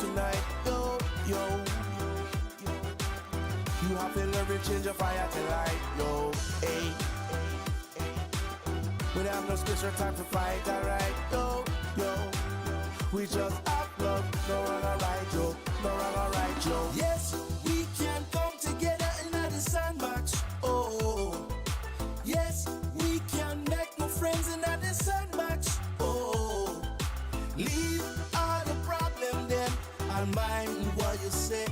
tonight. Yo, yo. You have to learn to change your fire to light. Yo, hey. We don't have no space or time for fight, alright. Yo, yo. We just have love, no wrong or right, yo. No wrong or right, yo. Yes, we can come together in the sandbox. Oh, yes, we can make no friends in the sandbox. Oh, leave all the problem then and mind what you say.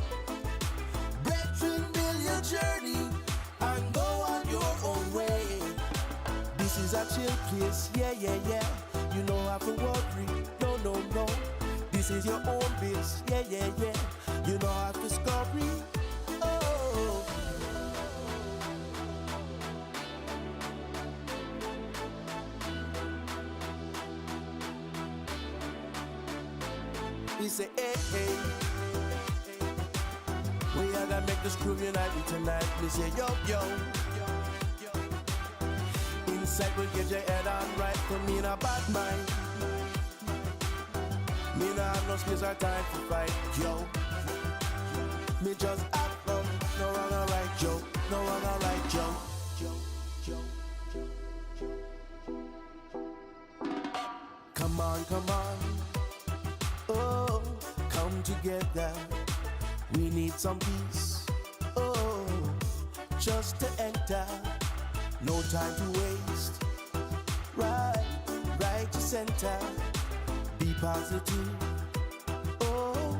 Brethren, build your journey and go on your own way. This is a chill place, yeah, yeah, yeah. You don't have to worry, no, no, no. This is your own base, yeah, yeah, yeah. You don't have to scurry, oh. We say, hey, hey. We are gonna make this crew unite tonight. We say, yo, yo. Inside will get your head on right. For me in a bad mind. Me not have no space or time to fight, yo. Me just act up, no wrong or right, yo. No wrong or right, yo. Come on, come on. Oh, come together. We need some peace. Oh, just to enter. No time to waste. Right to center. Be positive. Oh.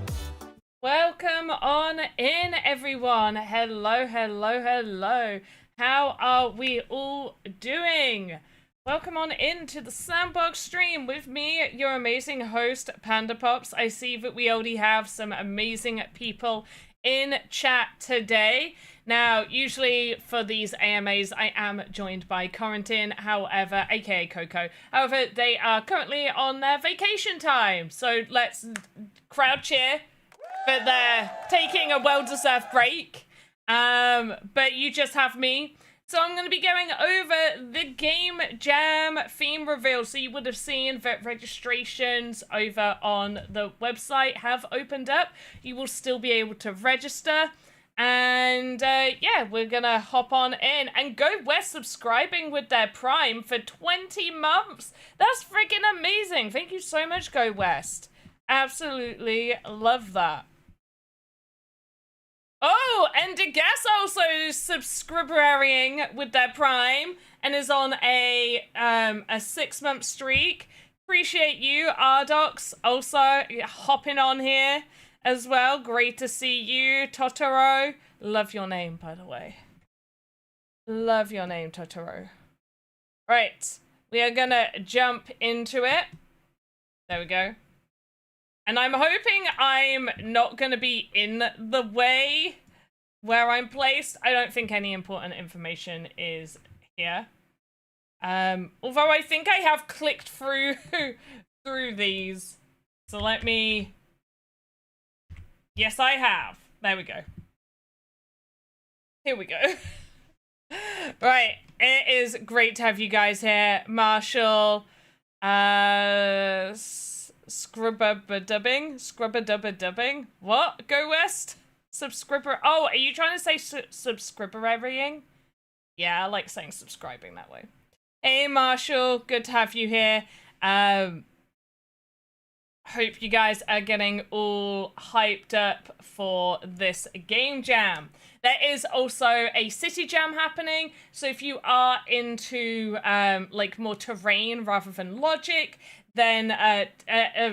Welcome on in, everyone. Hello, hello, hello. How are we all doing? Welcome on into the Sandbox stream with me, your amazing host, Panda Pops. I see that we already have some amazing people in chat today. Now, usually for these AMAs, I am joined by Corentin, however, aka Coco. However, they are currently on their vacation time. So let's crowd cheer that they're taking a well-deserved break. But you just have me. So I'm going to be going over the Game Jam theme reveal. So you would have seen that registrations over on the website have opened up. You will still be able to register. And yeah, we're going to hop on in. And Go West subscribing with their Prime for 20 months. That's freaking amazing. Thank you so much, Go West. Absolutely love that. Oh, and Degas also subscribing with their Prime and is on a 6-month streak. Appreciate you, Ardox, also hopping on here as well. Great to see you, Totoro. Love your name, by the way. Love your name, Totoro. Right, we are gonna jump into it. There we go. And I'm hoping I'm not going to be in the way where I'm placed. I don't think any important information is here. Although I think I have clicked through these. So let me... Yes, I have. There we go. Here we go. Right. It is great to have you guys here. Marshall, Scrubber-dubbing. What? Go West? Subscriber. Oh, are you trying to say subscribering? Yeah, I like saying subscribing that way. Hey, Marshall. Good to have you here. Hope you guys are getting all hyped up for this game jam. There is also a city jam happening. So if you are into like more terrain rather than logic, then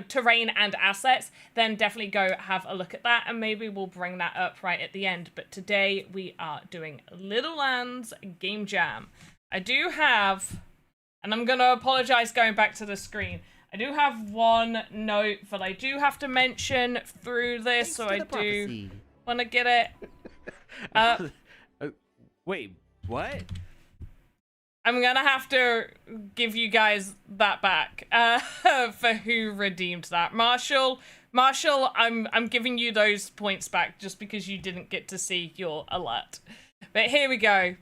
terrain and assets, then definitely go have a look at that, and maybe we'll bring that up right at the end. But today we are doing Little Lands Game Jam. I do have, and I'm going to apologize going back to the screen, I do have one note that I do have to mention through this, so I do want to get it up. Wait, what? I'm gonna have to give you guys that back for who redeemed that. Marshall, I'm giving you those points back just because you didn't get to see your alert. But here we go.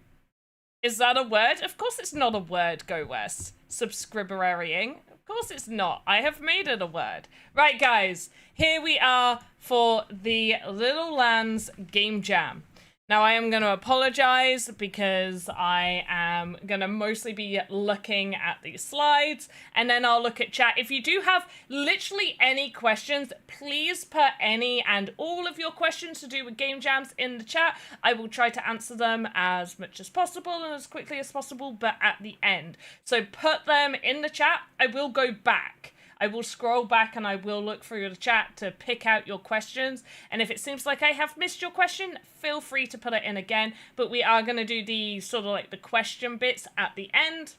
Is that a word? Of course it's not a word, Go West. Subscribering. Of course it's not. I have made it a word. Right, guys, here we are for the Little Lands Game Jam. Now, I am going to apologize because I am going to mostly be looking at these slides, and then I'll look at chat. If you do have literally any questions, please put any and all of your questions to do with game jams in the chat. I will try to answer them as much as possible and as quickly as possible, but at the end. So put them in the chat. I will go back. I will scroll back and I will look through the chat to pick out your questions. And if it seems like I have missed your question, feel free to put it in again. But we are going to do the sort of like the question bits at the end.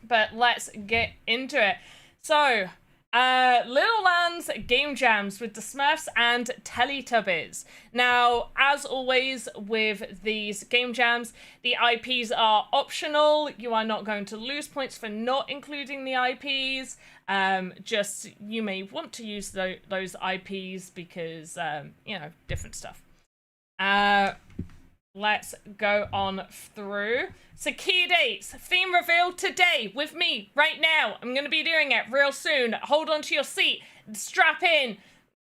But let's get into it. So, Little Lands Game Jams with the Smurfs and Teletubbies. Now, as always with these game jams, the IPs are optional. You are not going to lose points for not including the IPs. Just, you may want to use those IPs because, you know, different stuff. Let's go on through. So key dates, theme reveal today with me right now. I'm going to be doing it real soon. Hold on to your seat, strap in,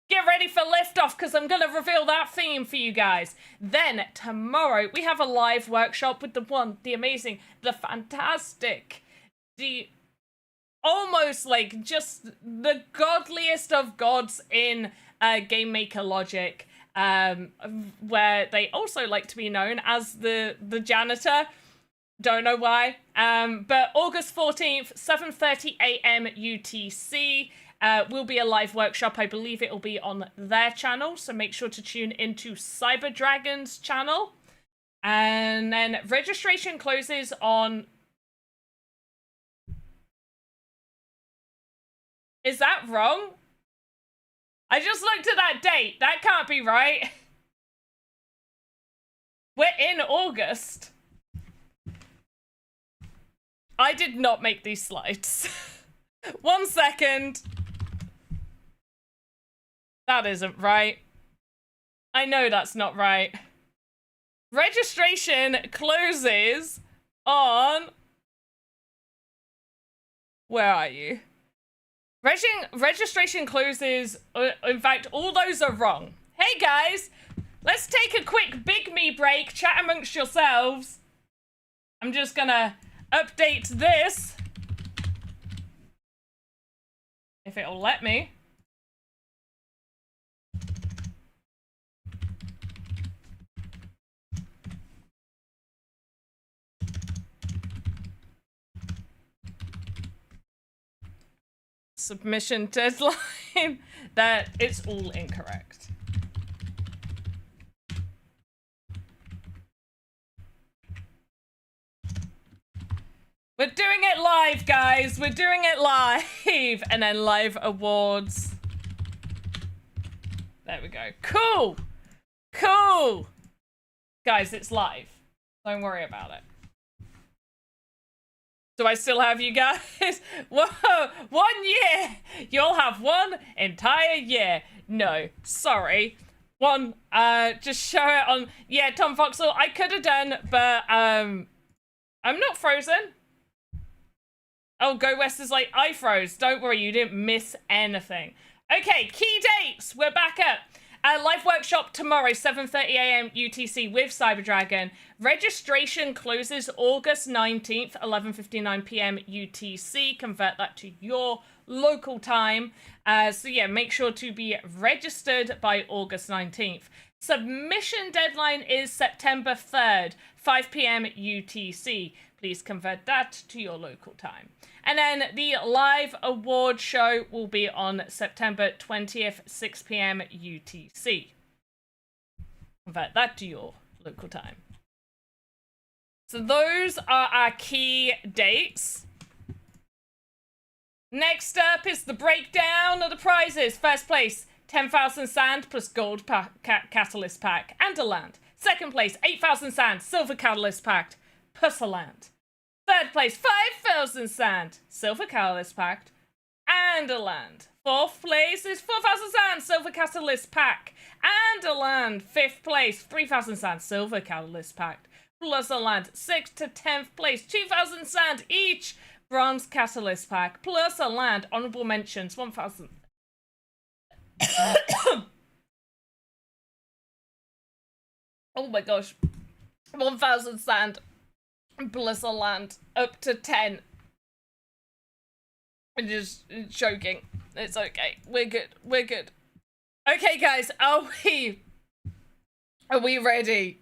get ready for liftoff because I'm going to reveal that theme for you guys. Then tomorrow we have a live workshop with the one, the amazing, the fantastic, the almost like just the godliest of gods in Game Maker logic. Where they also like to be known as the janitor. Don't know why. But August 14th, 7:30 a.m. UTC, will be a live workshop. I believe it will be on their channel, so make sure to tune into Cyber Dragon's channel. And then registration closes on... Is that wrong? I just looked at that date. That can't be right. We're in August. I did not make these slides. 1 second. That isn't right. I know that's not right. Registration closes on... Where are you? Registration closes, in fact, all those are wrong. Hey guys, let's take a quick Big Me break, chat amongst yourselves. I'm just gonna update this. If it'll let me. Submission deadline, that it's all incorrect. We're doing it live, guys. We're doing it live. And then live awards. There we go. Cool. Cool. Guys, it's live. Don't worry about it. Do I still have you guys? Whoa, 1 year. You'll have 1 entire year. No, sorry. Just show it on. Yeah, Tom Foxall, I could have done, but I'm not frozen. Oh, Go West is like, I froze. Don't worry, you didn't miss anything. Okay, key dates. We're back up. Live workshop tomorrow, 7:30 a.m. UTC with Cyberdragon. Registration closes August 19th, 11:59 p.m. UTC. Convert that to your local time. So yeah, make sure to be registered by August 19th. Submission deadline is September 3rd, 5 p.m. UTC. Please convert that to your local time. And then the live award show will be on September 20th, 6 p.m. UTC. Convert that to your local time. So those are our key dates. Next up is the breakdown of the prizes. First place, 10,000 sand plus gold catalyst pack and a land. Second place, 8,000 sand, silver catalyst pack plus a land. Third place, 5,000 sand, silver catalyst pack and a land. Fourth place is 4,000 sand, silver catalyst pack and a land. Fifth place, 3,000 sand, silver catalyst pack plus a land. 6th to 10th place, 2,000 sand each Bronze Catalyst Pack, plus a land, honorable mentions, 1,000. Oh my gosh. 1,000 sand, plus a land, up to 10. I'm just joking. It's okay. We're good. We're good. Okay, guys, are we ready?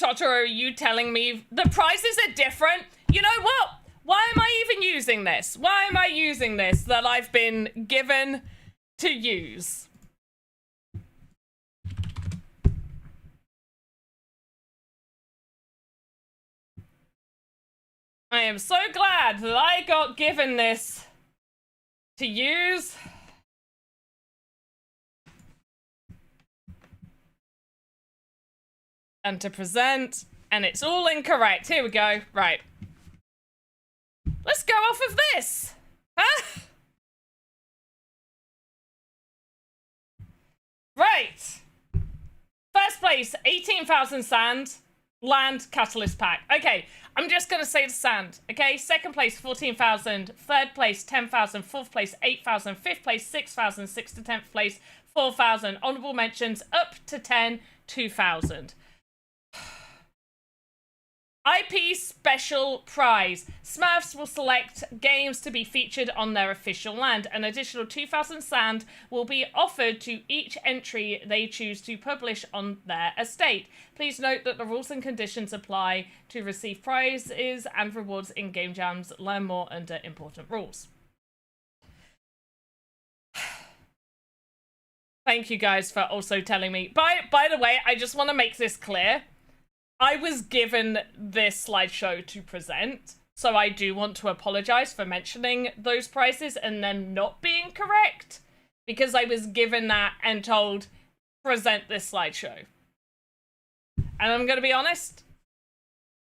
Totoro, are you telling me the prices are different? You know what? Why am I even using this? Why am I using this that I've been given to use? I am so glad that I got given this to use. And to present, and it's all incorrect. Here we go. Right. Let's go off of this. Huh? Right. First place, 18,000 sand, land, catalyst pack. Okay, I'm just gonna say the sand, okay? Second place, 14,000. Third place, 10,000. Fourth place, 8,000. Fifth place, 6,000. Sixth to 10th place, 4,000. Honorable mentions, up to 10, 2,000. IP special prize. Smurfs will select games to be featured on their official land. An additional 2,000 sand will be offered to each entry they choose to publish on their estate. Please note that the rules and conditions apply to receive prizes and rewards in game jams. Learn more under important rules. Thank you guys for also telling me. By the way, I just want to make this clear. I was given this slideshow to present, so I do want to apologize for mentioning those prices and then not being correct, because I was given that and told, present this slideshow. And I'm gonna be honest,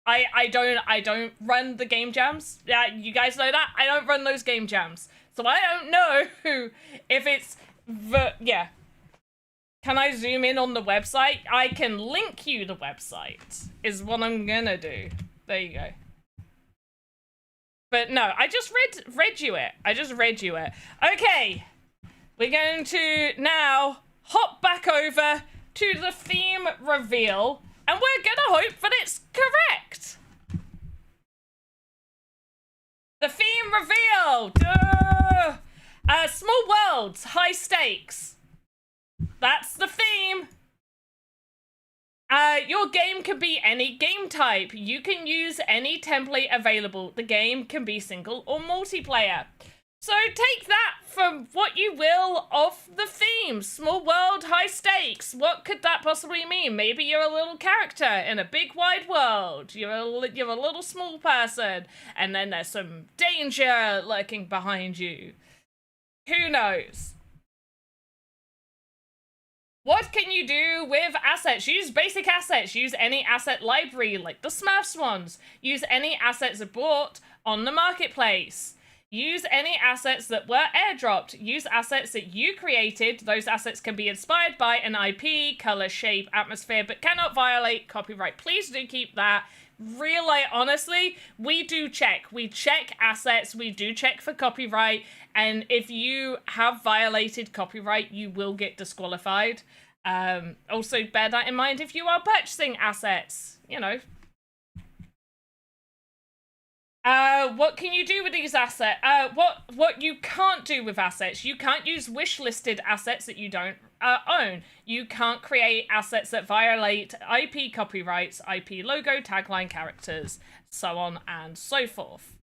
I don't run the game jams. Yeah, you guys know that? I don't run those game jams. So I don't know if it's yeah. Can I zoom in on the website? I can link you the website, is what I'm gonna do. There you go. But no, I just read you it. I just read you it. Okay, we're going to now hop back over to the theme reveal, and we're gonna hope that it's correct. The theme reveal! Duh! Small worlds, high stakes. That's the theme. Your game can be any game type. You can use any template available. The game can be single or multiplayer. So take that for what you will of the theme. Small world, high stakes. What could that possibly mean? Maybe you're a little character in a big wide world. You're a little small person. And then there's some danger lurking behind you. Who knows? What can you do with assets? Use basic assets. Use any asset library like the Smurfs ones. Use any assets bought on the marketplace. Use any assets that were airdropped. Use assets that you created. Those assets can be inspired by an IP, color, shape, atmosphere, but cannot violate copyright. Please do keep that. Honestly, we do check. We check assets. We do check for copyright. And if you have violated copyright, you will get disqualified. Also, bear that in mind if you are purchasing assets, you know. What can you do with these assets? What you can't do with assets. You can't use wish-listed assets that you don't own. You can't create assets that violate IP copyrights, IP logo, tagline, characters, so on and so forth.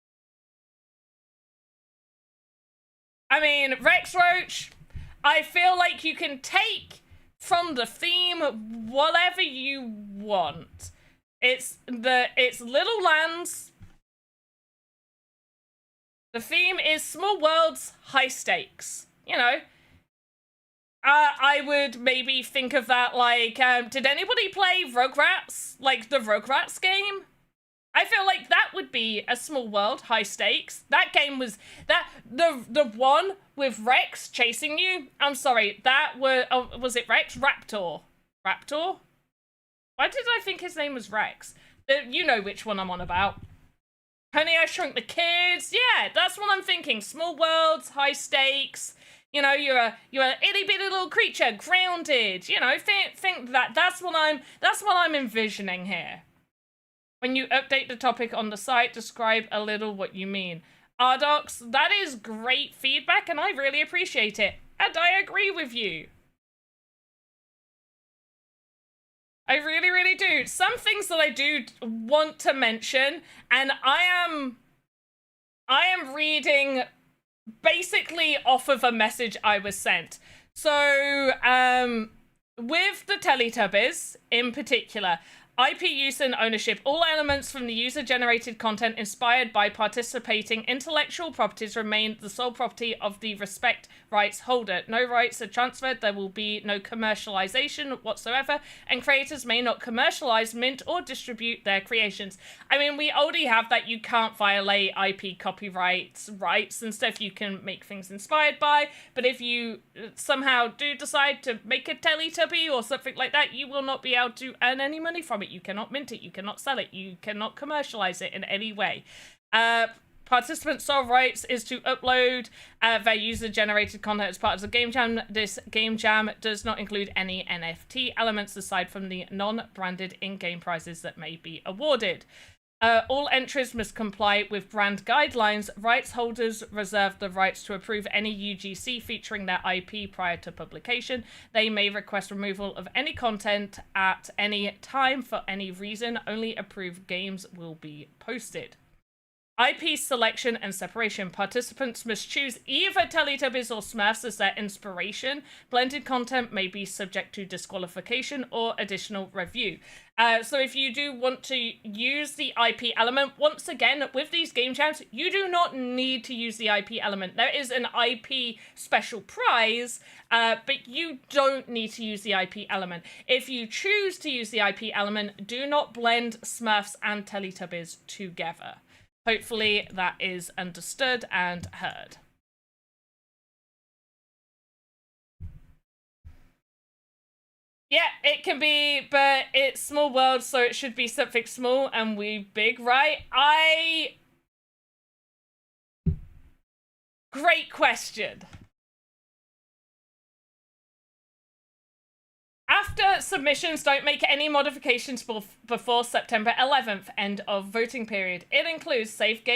I mean, Rex Roach, I feel like you can take from the theme whatever you want. It's little lands. The theme is small worlds, high stakes. You know, I would maybe think of that like, did anybody play Rugrats? Like the Rugrats game? I feel like that would be a small world, high stakes. That game was, the one with Rex chasing you? I'm sorry, that was it Rex? Raptor? Why did I think his name was Rex? You know which one I'm on about. Honey, I Shrunk the Kids. Yeah, that's what I'm thinking. Small worlds, high stakes. You know, you're a itty bitty little creature, grounded. You know, think that. That's what I'm envisioning here. When you update the topic on the site, describe a little what you mean. Ardox, that is great feedback, and I really appreciate it. And I agree with you. I really, really do. Some things that I do want to mention, and I am reading basically off of a message I was sent. So, with the Teletubbies in particular, IP use and ownership. All elements from the user-generated content inspired by participating intellectual properties remain the sole property of the respect rights holder. No rights are transferred. There will be no commercialization whatsoever, and creators may not commercialize, mint, or distribute their creations. I mean, we already have that. You can't violate IP copyrights rights and stuff. You can make things inspired by, but if you somehow do decide to make a Teletubby or something like that, you will not be able to earn any money from it. You cannot mint it, you cannot sell it, you cannot commercialize it in any way. Participants' sole rights is to upload their user-generated content as part of the game jam. This game jam does not include any NFT elements aside from the non-branded in-game prizes that may be awarded. All entries must comply with brand guidelines. Rights holders reserve the rights to approve any UGC featuring their IP prior to publication. They may request removal of any content at any time for any reason. Only approved games will be posted. IP selection and separation. Participants must choose either Teletubbies or Smurfs as their inspiration. Blended content may be subject to disqualification or additional review. So if you do want to use the IP element, once again, with these game jams, you do not need to use the IP element. There is an IP special prize, but you don't need to use the IP element. If you choose to use the IP element, do not blend Smurfs and Teletubbies together. Hopefully that is understood and heard. Yeah, it can be, but it's small world, so it should be something small and we big, right? Great question. After submissions, don't make any modifications before September 11th, end of voting period. It includes saved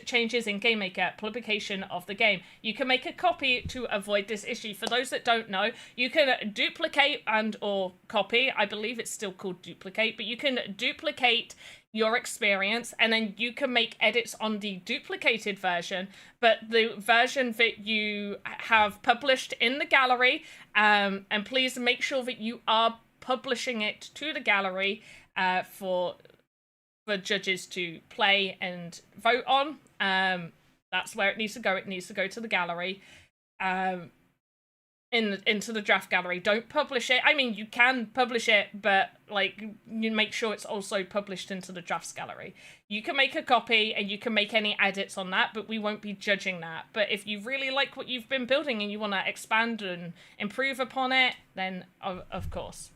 changes in Game Maker, publication of the game. You can make a copy to avoid this issue. For those that don't know, you can duplicate and or copy. I believe it's still called duplicate, but you can duplicate your experience and then you can make edits on the duplicated version, but the version that you have published in the gallery, and please make sure that you are publishing it to the gallery for judges to play and vote on. That's where it needs to go. It needs to go to the gallery. Into the draft gallery. Don't publish it. I mean, you can publish it, but like you make sure it's also published into the drafts gallery. You can make a copy and you can make any edits on that, but we won't be judging that. But if you really like what you've been building and you want to expand and improve upon it, then of course.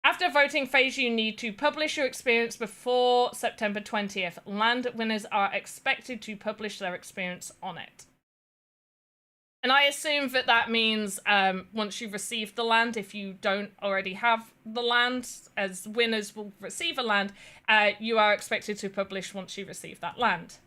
After voting phase, you need to publish your experience before September 20th. Land winners are expected to publish their experience on it. And I assume that that means once you've received the land, if you don't already have the land, as winners will receive a land, you are expected to publish once you receive that land.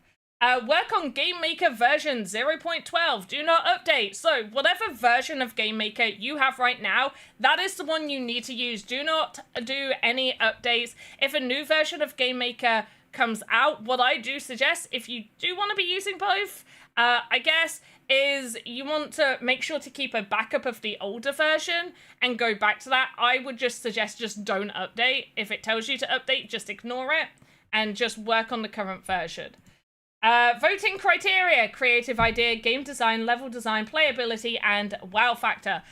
Work on Game Maker version 0.12. Do not update. So whatever version of Game Maker you have right now, that is the one you need to use. Do not do any updates. If a new version of Game Maker comes out, what I do suggest, if you do want to be using both, I guess, is you want to make sure to keep a backup of the older version and go back to that. I would just suggest just don't update. If it tells you to update, just ignore it and just work on the current version. Voting criteria: creative idea, game design, level design, playability, and wow factor.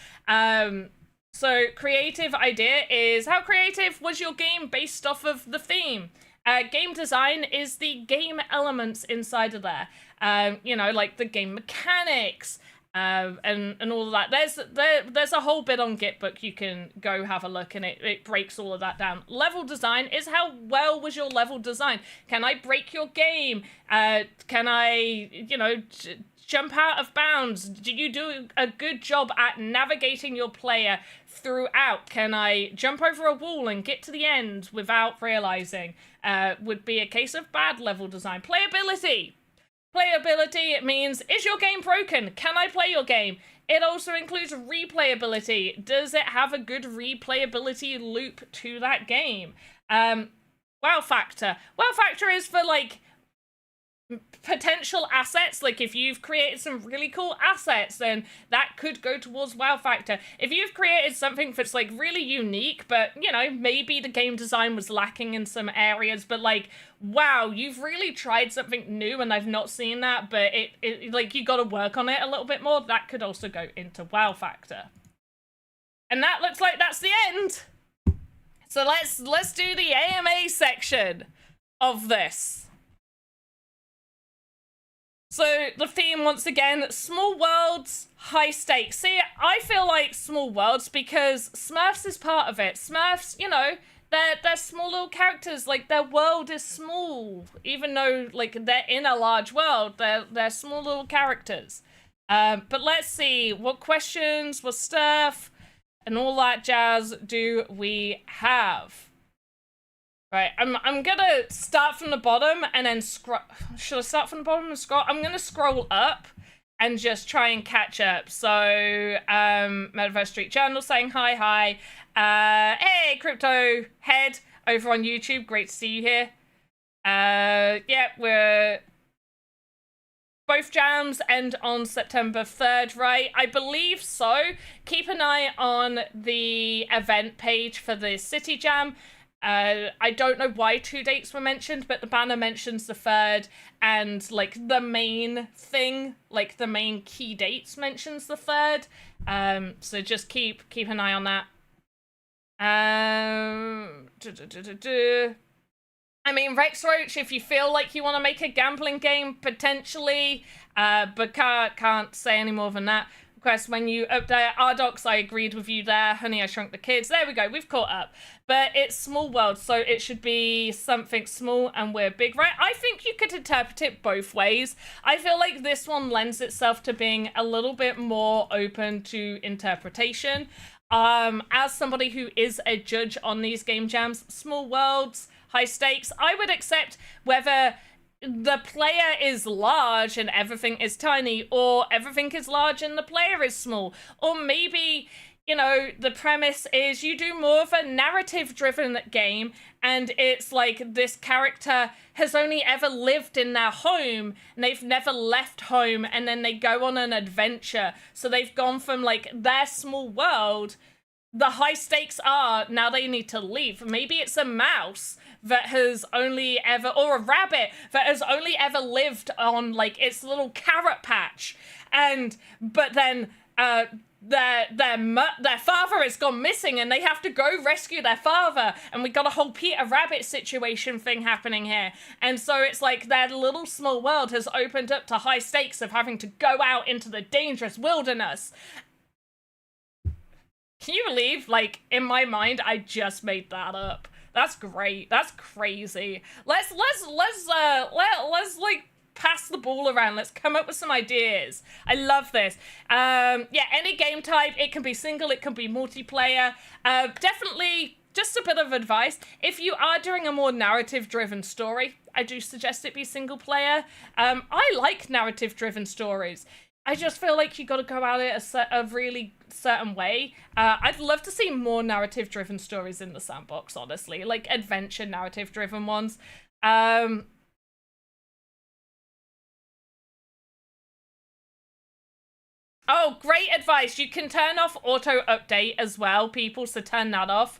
So creative idea is how creative was your game based off of the theme. Game design is the game elements inside of there. You know, like the game mechanics, and all of that. There's a whole bit on Gitbook you can go have a look, and it breaks all of that down. Level design is how well was your level design. Can I break your game? Can I, jump out of bounds? Do you do a good job at navigating your player throughout? Can I jump over a wall and get to the end without realizing? Would be a case of bad level design. Playability. Playability means, is your game broken? Can I play your game? It also includes replayability. Does it have a good replayability loop to that game? Wow factor. Wow factor is for, like, potential assets. Like, if you've created some really cool assets, then that could go towards wow factor. If you've created something that's, like, really unique, but, maybe the game design was lacking in some areas, but, like, wow, you've really tried something new and I've not seen that, but it like, you gotta work on it a little bit more, that could also go into wow factor. And that looks like that's the end. So let's do the AMA section of this. So the theme, once again, small worlds, high stakes. See, I feel like small worlds because Smurfs is part of it. Smurfs, they're small little characters. Like, their world is small, even though, like, they're in a large world. They're small little characters. But let's see, what questions, what stuff, and all that jazz do we have? Right, I'm gonna start from the bottom and then scroll. Should I start from the bottom and scroll? I'm gonna scroll up and just try and catch up. So, Metaverse Street Journal saying hi. Hey, Crypto Head over on YouTube. Great to see you here. Yeah, we're both jams end on September 3rd, right? I believe so. Keep an eye on the event page for the City Jam. I don't know why 2 dates were mentioned, but the banner mentions the 3rd, and, like, the main thing, like, the main key dates mentions the 3rd. So just keep an eye on that. I mean, Rex Roach, if you feel like you want to make a gambling game, potentially, but can't say any more than that. Request when you update RDocs, I agreed with you there. Honey, I Shrunk the Kids. There we go, we've caught up. But it's small world, so it should be something small and we're big, right? I think you could interpret it both ways. I feel like this one lends itself to being a little bit more open to interpretation. As somebody who is a judge on these game jams, small worlds, high stakes, I would accept whether the player is large and everything is tiny, or everything is large and the player is small. Or maybe, the premise is you do more of a narrative-driven game, and it's like this character has only ever lived in their home, and they've never left home, and then they go on an adventure. So they've gone from, like, their small world. The high stakes are now they need to leave. Maybe it's a mouse that has only ever, or a rabbit that has only ever lived on, like, its little carrot patch, but then their father has gone missing and they have to go rescue their father, and we got a whole Peter Rabbit situation thing happening here. And so it's like their little small world has opened up to high stakes of having to go out into the dangerous wilderness. Can you believe, like, in my mind, I just made that up? That's great. That's crazy. Let's like pass the ball around. Let's come up with some ideas. I love this. Yeah, any game type. It can be single. It can be multiplayer. Definitely, just a bit of advice. If you are doing a more narrative-driven story, I do suggest it be single player. I like narrative-driven stories. I just feel like you got to go at it a really certain way. I'd love to see more narrative-driven stories in the sandbox, honestly. Like, adventure narrative-driven ones. Oh, great advice. You can turn off auto-update as well, people, so turn that off.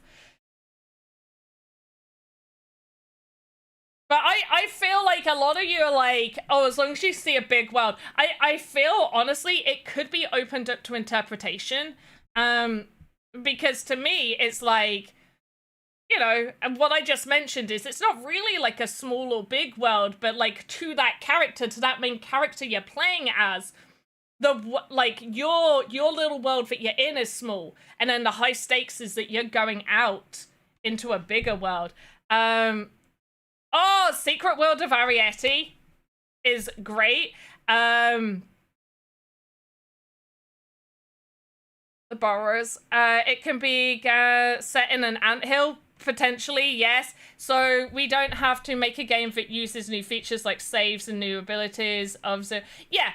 But I feel like a lot of you are like, oh, as long as you see a big world. I feel, honestly, it could be opened up to interpretation. Because to me, it's like, and what I just mentioned is it's not really like a small or big world, but like to that character, to that main character you're playing as, like your little world that you're in is small, and then the high stakes is that you're going out into a bigger world. Oh, Secret World of Ariete is great. The Borrowers. It can be set in an anthill, potentially, yes. So we don't have to make a game that uses new features like saves and new abilities of the... Yeah,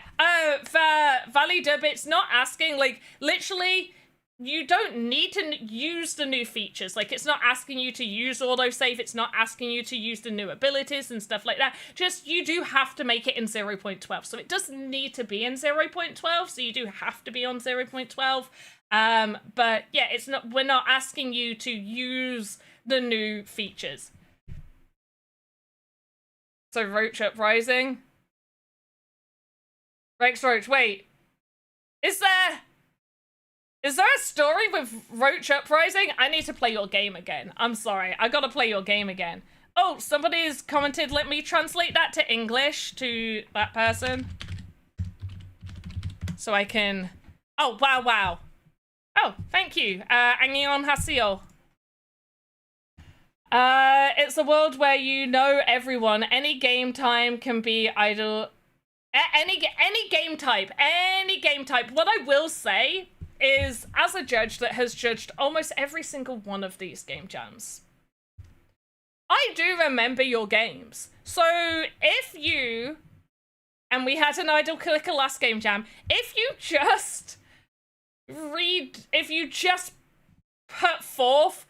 for Valley Dub, it's not asking, like, literally... You don't need to use the new features. Like, it's not asking you to use autosave. It's not asking you to use the new abilities and stuff like that. Just, you do have to make it in 0.12. So it doesn't need to be in 0.12. So you do have to be on 0.12. But yeah, it's not, we're not asking you to use the new features. So Roach Uprising. Rex Roach, wait. Is there a story with Roach Uprising? I need to play your game again. I'm sorry. I gotta play your game again. Oh, somebody's commented, let me translate that to English to that person. So I can... Oh, wow. Oh, thank you. Angion Hasio. It's a world where you know everyone. Any game time can be idle. Any game type. What I will say is, as a judge that has judged almost every single one of these game jams, I do remember your games. So if you, and we had an idle clicker last game jam, if you just put forth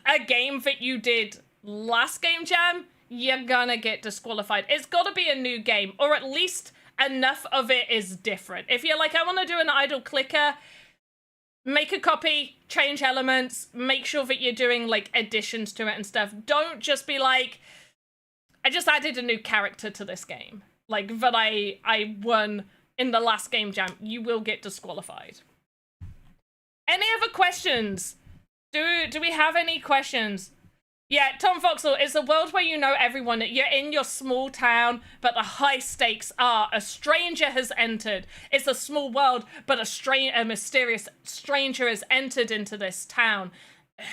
a game that you did last game jam, you're gonna get disqualified. It's gotta be a new game, or at least enough of it is different. If you're like, I want to do an idle clicker, make a copy, change elements, make sure that you're doing, like, additions to it and stuff. Don't just be like, I just added a new character to this game. Like, that I won in the last game jam. You will get disqualified. Any other questions? Do we have any questions? Yeah, Tom Foxall, it's a world where you know everyone. You're in your small town, but the high stakes are a stranger has entered. It's a small world, but a mysterious stranger has entered into this town.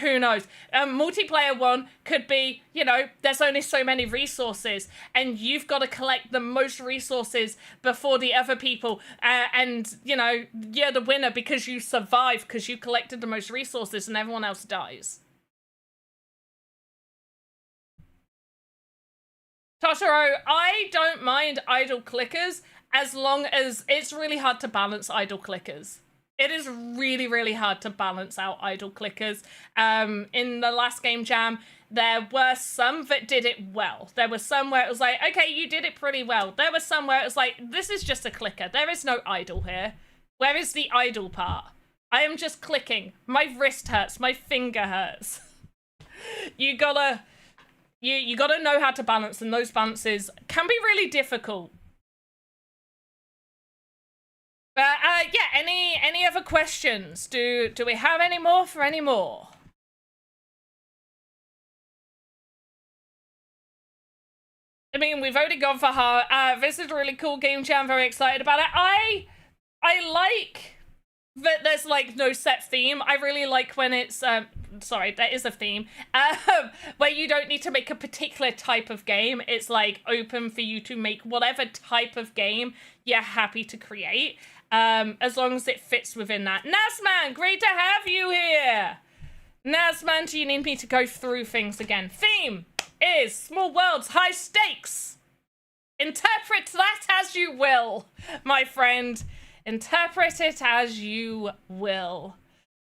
Who knows? Multiplayer one could be, you know, there's only so many resources, and you've got to collect the most resources before the other people, and, you know, you're the winner because you survived, because you collected the most resources, and everyone else dies. Totoro, I don't mind idle clickers as long as it's really hard to balance idle clickers. It is really, really hard to balance out idle clickers. In the last game jam, there were some that did it well. There were some where it was like, okay, you did it pretty well. There were some where it was like, this is just a clicker. There is no idle here. Where is the idle part? I am just clicking. My wrist hurts. My finger hurts. You gotta know how to balance, and those balances can be really difficult. But yeah, any other questions? Do we have any more for any more? I mean, we've already gone for hard. This is a really cool game jam. Very excited about it. I like that there's, like, no set theme. I really like when it's sorry, there is a theme, where you don't need to make a particular type of game. It's, like, open for you to make whatever type of game you're happy to create, as long as it fits within that. Nasman, great to have you here! Nasman, do you need me to go through things again? Theme is small worlds, high stakes. Interpret that as you will, my friend. Interpret it as you will.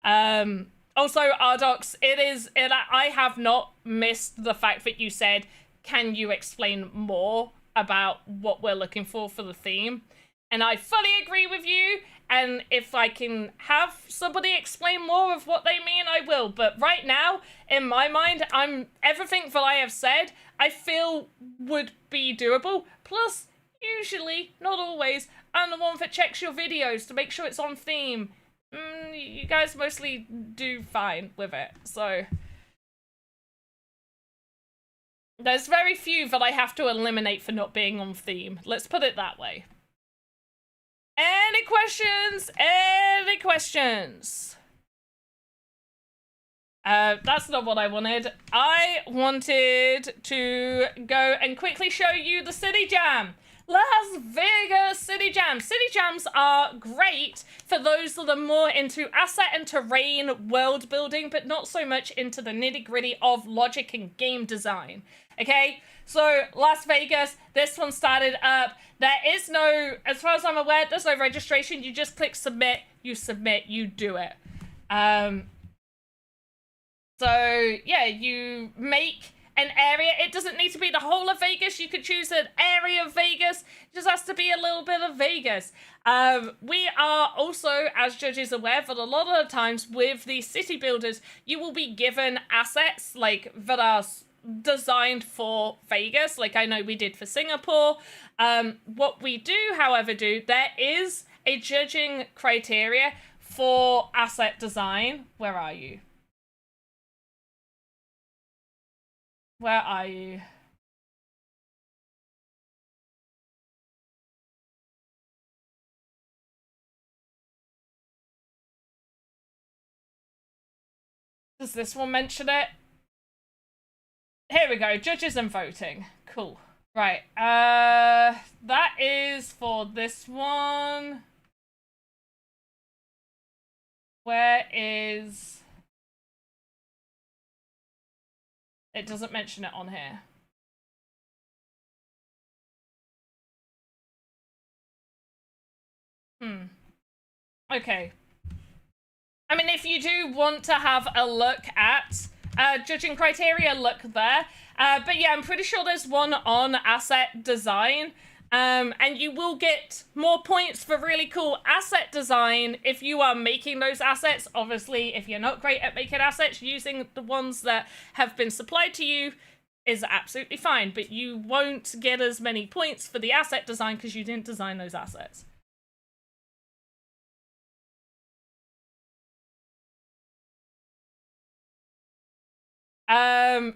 Also, Ardox, I have not missed the fact that you said, can you explain more about what we're looking for the theme? And I fully agree with you, and if I can have somebody explain more of what they mean, I will. But right now, in my mind, everything that I have said, I feel would be doable. Plus, usually, not always, I'm the one that checks your videos to make sure it's on theme. You guys mostly do fine with it, so... There's very few that I have to eliminate for not being on theme. Let's put it that way. Any Any questions? Any questions? That's not what I wanted. I wanted to go and quickly show you the City Jam. Las Vegas City Jam. City Jams are great for those that are more into asset and terrain world building, but not so much into the nitty gritty of logic and game design. Okay, so Las Vegas, this one started up. There is no, as far as I'm aware, there's no registration. You just click submit, you do it. So yeah, you make an area. It doesn't need to be the whole of Vegas. You could choose an area of Vegas. It just has to be a little bit of Vegas. We are also, as judges, aware that a lot of the times with the city builders, you will be given assets like that are designed for Vegas, like I know we did for Singapore. What we do, however, there is a judging criteria for asset design. Where are you? Where are you? Does this one mention it? Here we go, judges and voting. Cool. Right, that is for this one. Where is... It doesn't mention it on here. Okay. I mean, if you do want to have a look at judging criteria, look there. But yeah, I'm pretty sure there's one on asset design. And you will get more points for really cool asset design if you are making those assets. Obviously, if you're not great at making assets, using the ones that have been supplied to you is absolutely fine. But you won't get as many points for the asset design because you didn't design those assets.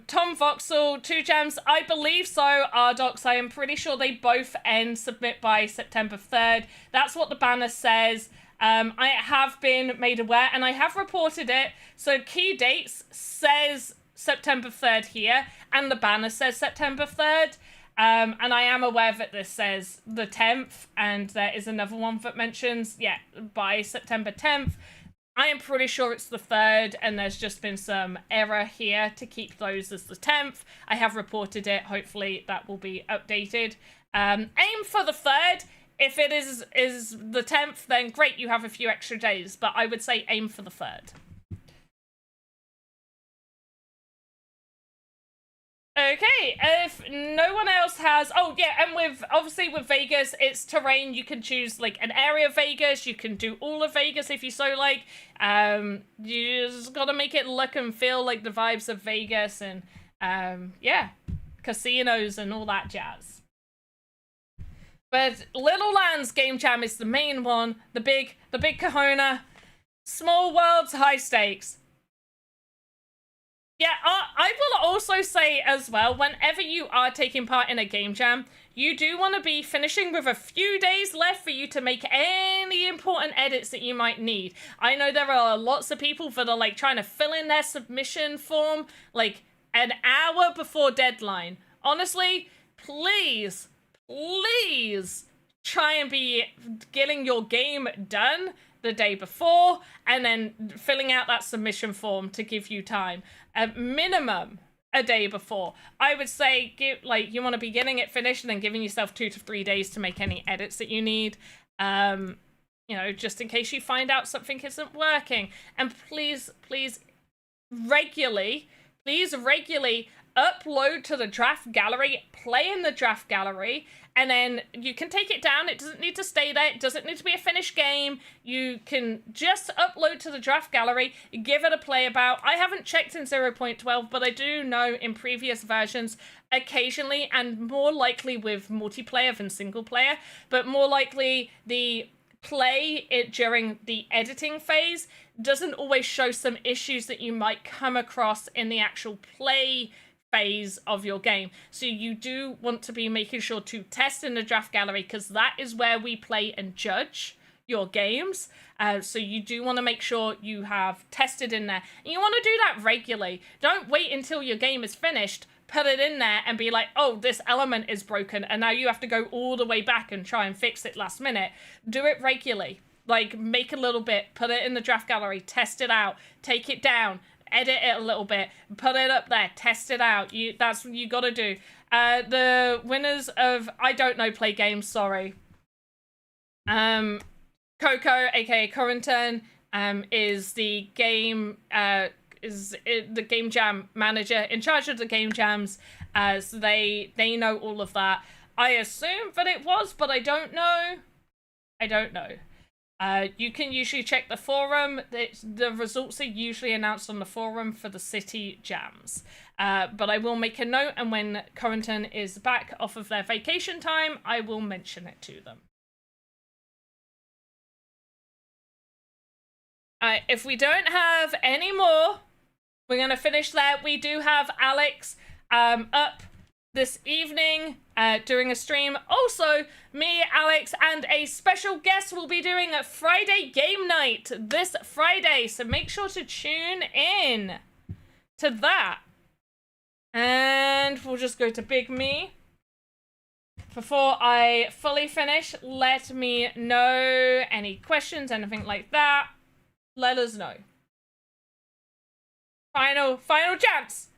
Tom Voxel, 2 gems. I believe so, Ardox. I am pretty sure they both end submit by September 3rd. That's what the banner says. I have been made aware and I have reported it. So key dates says September 3rd here and the banner says September 3rd. And I am aware that this says the 10th and there is another one that mentions, yeah, by September 10th. I am pretty sure it's the 3rd, and there's just been some error here to keep those as the 10th. I have reported it. Hopefully that will be updated. Aim for the 3rd. If it is the 10th, then great, you have a few extra days, but I would say aim for the 3rd. Okay, if no one else has... Oh, yeah, and obviously with Vegas, it's terrain. You can choose, like, an area of Vegas. You can do all of Vegas if you so like. You just gotta make it look and feel like the vibes of Vegas and, yeah, casinos and all that jazz. But Little Lands Game Jam is the main one. The big kahuna. Small worlds, high stakes. Yeah, I will also say as well, whenever you are taking part in a game jam, you do want to be finishing with a few days left for you to make any important edits that you might need. I know there are lots of people that are like trying to fill in their submission form like an hour before deadline. Honestly, please try and be getting your game done the day before and then filling out that submission form to give you time. At minimum a day before. I would say you want to be getting it finished and then giving yourself 2 to 3 days to make any edits that you need. You know, just in case you find out something isn't working. And please regularly upload to the draft gallery, play in the draft gallery, and then you can take it down. It doesn't need to stay there. It doesn't need to be a finished game. You can just upload to the draft gallery, give it a play about. I haven't checked in 0.12, but I do know in previous versions, occasionally, and more likely with multiplayer than single player, but more likely the play it during the editing phase doesn't always show some issues that you might come across in the actual play phase of your game. So you do want to be making sure to test in the draft gallery because that is where we play and judge your games. So you do want to make sure you have tested in there. And you want to do that regularly. Don't wait until your game is finished, put it in there and be like, oh, this element is broken, and now you have to go all the way back and try and fix it last minute. Do it regularly. Like, make a little bit, put it in the draft gallery, test it out, take it down, edit it a little bit, put it up there, test it out. That's what you gotta do. The winners of I Don't Know Play Games, sorry. Coco, aka Corrington, is the game the game jam manager in charge of the game jams. So they know all of that. I assume that it was, but I don't know. You can usually check the forum. The results are usually announced on the forum for the city jams. But I will make a note, and when Corrington is back off of their vacation time, I will mention it to them. If we don't have any more, we're going to finish there. We do have Alex up this evening doing a stream. Also, me, Alex, and a special guest will be doing a Friday game night this Friday. So make sure to tune in to that. And we'll just go to Big Me. Before I fully finish, let me know any questions, anything like that. Let us know. Final chance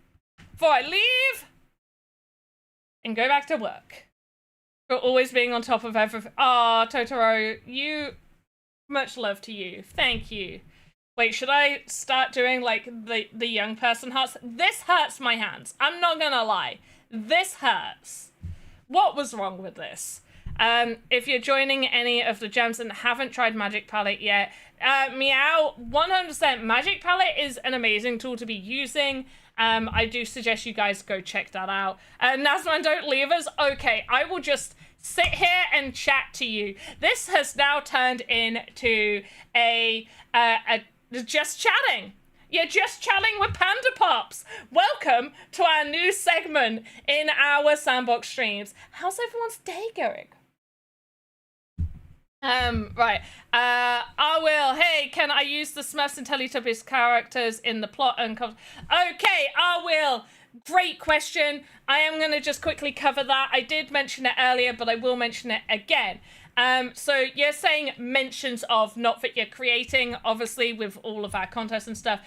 before I leave and go back to work. For always being on top of everything. Ah, Totoro, much love to you. Thank you. Wait, should I start doing like the young person hearts? This hurts my hands. I'm not gonna lie. This hurts. What was wrong with this? If you're joining any of the jams and haven't tried Magic Palette yet, meow, 100% Magic Palette is an amazing tool to be using. I do suggest you guys go check that out. Nazman, don't leave us. Okay, I will just sit here and chat to you. This has now turned into a just chatting. You're just chatting with Panda Pops. Welcome to our new segment in our Sandbox streams. How's everyone's day going? Right. I will. Hey, can I use the Smurfs and Teletubbies characters in the plot and okay, I will. Great question. I am going to just quickly cover that. I did mention it earlier, but I will mention it again. So you're saying mentions of, not that you're creating, obviously with all of our contests and stuff,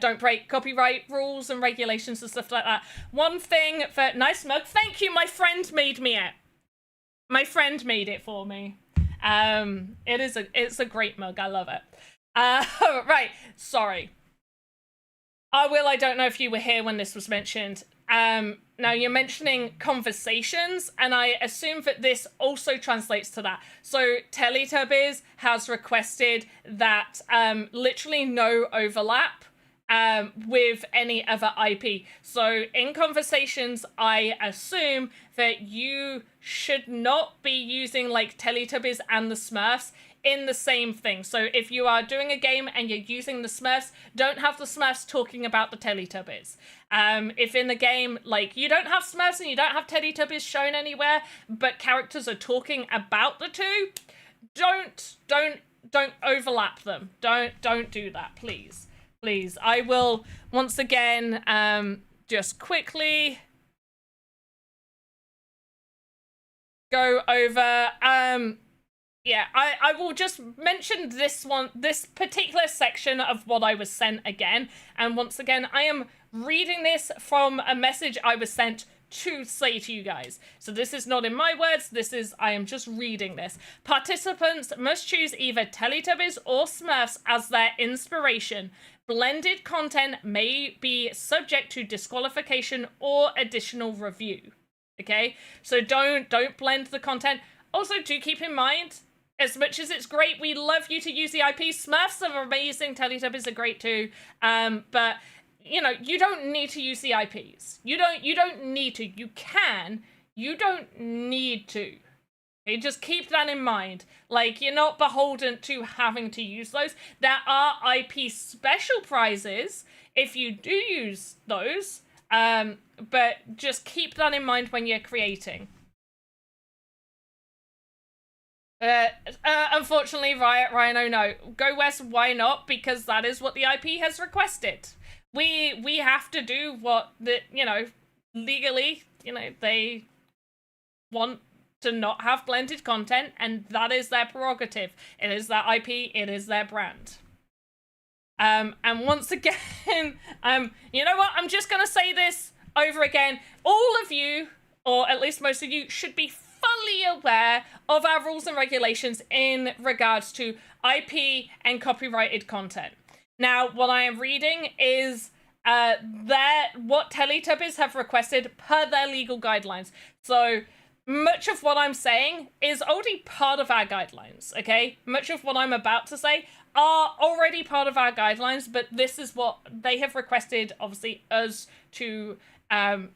don't break copyright rules and regulations and stuff like that. One thing for, nice mug, thank you, my friend made me it. My friend made it for me. It's a great mug, I love it. Right, sorry. I don't know if you were here when this was mentioned. Now you're mentioning conversations, and I assume that this also translates to that. So Teletubbies has requested that literally no overlap with any other IP. So in conversations, I assume that you should not be using like Teletubbies and the Smurfs in the same thing. So if you are doing a game and you're using the Smurfs, don't have the Smurfs talking about the Teletubbies. If in the game, like, you don't have Smurfs and you don't have Teletubbies shown anywhere, but characters are talking about the two, don't overlap them. Don't do that, please. Please. I will once again just quickly go over yeah, I will just mention this particular section of what I was sent again. And once again, I am reading this from a message I was sent to say to you guys. So this is not in my words, I am just reading this. Participants must choose either Teletubbies or Smurfs as their inspiration. Blended content may be subject to disqualification or additional review. Okay? So don't blend the content. Also, do keep in mind, as much as it's great, we love you to use the IP. Smurfs are amazing. Teletubbies are great too. But you know, you don't need to use the IPs. You don't need to. You can. You don't need to. Okay, just keep that in mind. Like, you're not beholden to having to use those. There are IP special prizes if you do use those. But just keep that in mind when you're creating. Unfortunately, Riot Rhino, no. Go West, why not? Because that is what the IP has requested. We have to do what legally, they want to not have blended content, and that is their prerogative. It is their IP, it is their brand. And once again, you know what? I'm just gonna say this over again. All of you, or at least most of you, should be fully aware of our rules and regulations in regards to IP and copyrighted content. Now, what I am reading is what Teletubbies have requested per their legal guidelines. So much of what I'm saying is already part of our guidelines, okay? Much of what I'm about to say are already part of our guidelines, but this is what they have requested, obviously, us to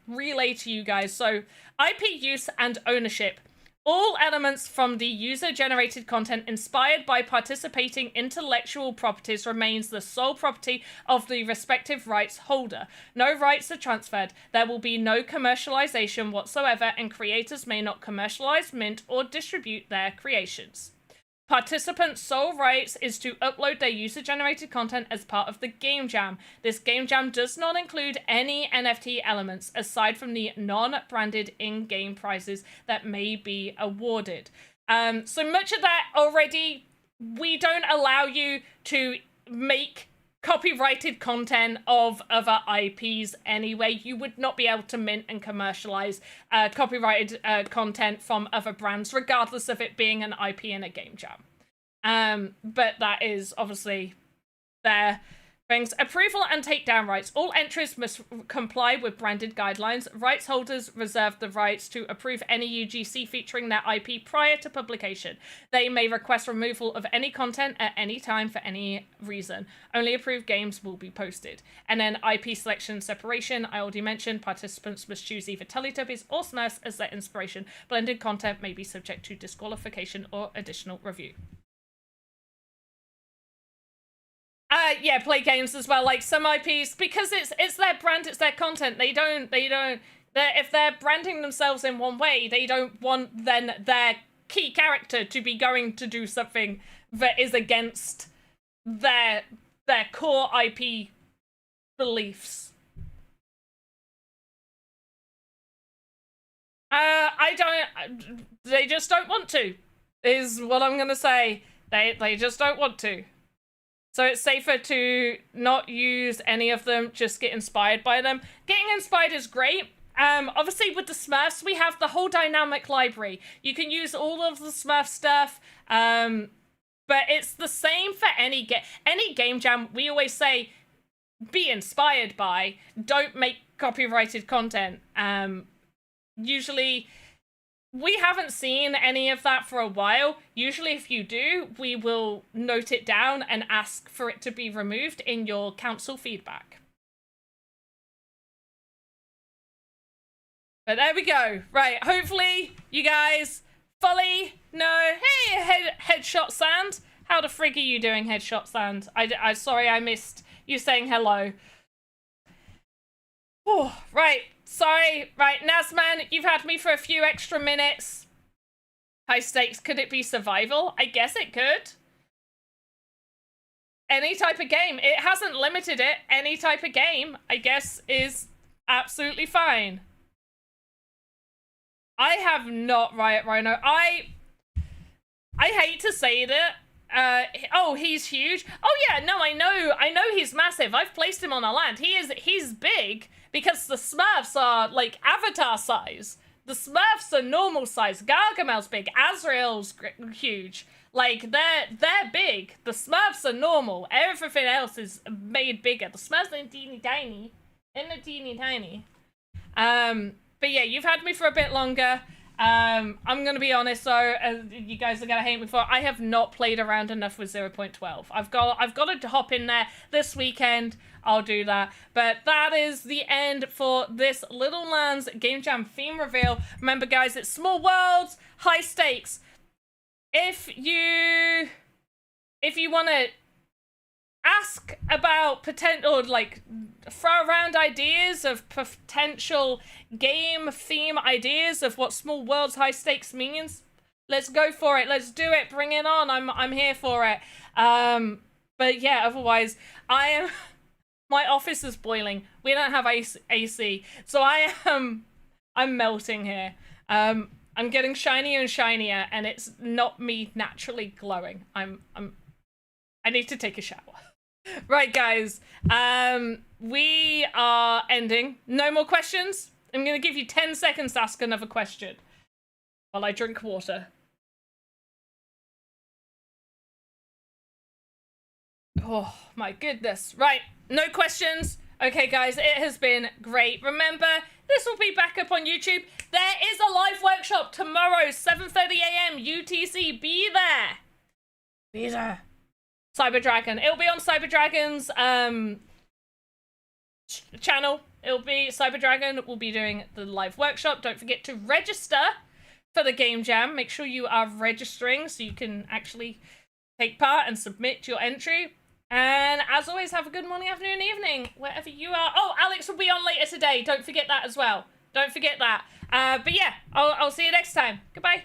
relay to you guys. So, IP use and ownership. All elements from the user-generated content inspired by participating intellectual properties remains the sole property of the respective rights holder. No rights are transferred. There will be no commercialization whatsoever, and creators may not commercialize, mint, or distribute their creations. Participants' sole rights is to upload their user-generated content as part of the Game Jam. This Game Jam does not include any NFT elements, aside from the non-branded in-game prizes that may be awarded. So much of that already, we don't allow you to make copyrighted content of other IPs anyway. You would not be able to mint and commercialize copyrighted content from other brands, regardless of it being an IP in a game jam. But that is obviously their things. Approval and takedown rights. All entries must comply with branded guidelines. Rights holders reserve the rights to approve any UGC featuring their IP prior to publication. They may request removal of any content at any time for any reason. Only approved games will be posted. And then IP selection separation. I already mentioned participants must choose either Teletubbies or Smurfs as their inspiration. Blended content may be subject to disqualification or additional review. Yeah, play games as well, like some IPs, because it's their brand, it's their content. If they're branding themselves in one way, they don't want then their key character to be going to do something that is against their core IP beliefs. They just don't want to, is what I'm gonna say. They just don't want to. So it's safer to not use any of them, just get inspired by them. Getting inspired is great. Obviously with the Smurfs, we have the whole dynamic library. You can use all of the Smurf stuff, but it's the same for any game jam. We always say, be inspired by, don't make copyrighted content. Usually, we haven't seen any of that for a while. Usually if you do, we will note it down and ask for it to be removed in your council feedback. But there we go. Right, hopefully you guys fully know. Hey, Headshot Sand. How the frig are you doing, Headshot Sand? I sorry I missed you saying hello. Oh, right. Sorry, right, Nazman, you've had me for a few extra minutes. High stakes, could it be survival? I guess it could. Any type of game. It hasn't limited it. Any type of game, I guess, is absolutely fine. I have not, Riot Rhino. I hate to say that. Oh, he's huge. Oh yeah, no, I know he's massive. I've placed him on a land. He's big. Because the Smurfs are, like, Avatar size. The Smurfs are normal size. Gargamel's big. Azrael's huge. Like, they're big. The Smurfs are normal. Everything else is made bigger. The Smurfs are teeny tiny. Teeny tiny. But yeah, you've had me for a bit longer. I'm gonna be honest though, you guys are gonna hate me for it. I have not played around enough with 0.12. I've got to hop in there this weekend. I'll do that. But that is the end for this Little Lands Game Jam theme reveal. Remember guys, it's small worlds, high stakes. If you want to ask about potential, like, throw around ideas of potential game theme ideas of what small worlds, high stakes means, Let's go for it. Let's do it. Bring it on. I'm here for it. But yeah, otherwise, my office is boiling. We don't have AC, so I'm melting here. I'm getting shinier and shinier, and it's not me naturally glowing. I need to take a shower. Right, guys. We are ending. No more questions. I'm gonna give you 10 seconds to ask another question while I drink water. Oh my goodness. Right, no questions. Okay, guys, it has been great. Remember, this will be back up on YouTube. There is a live workshop tomorrow, 7:30 a.m. UTC. Be there. Be there. Cyber Dragon. It'll be on Cyber Dragon's channel. It'll be Cyber Dragon will be doing the live workshop. Don't forget to register for the game jam. Make sure you are registering so you can actually take part and submit your entry. And as always, have a good morning, afternoon, evening, wherever you are. Oh, Alex will be on later today. Don't forget that as well. Don't forget that. But yeah, I'll see you next time. Goodbye.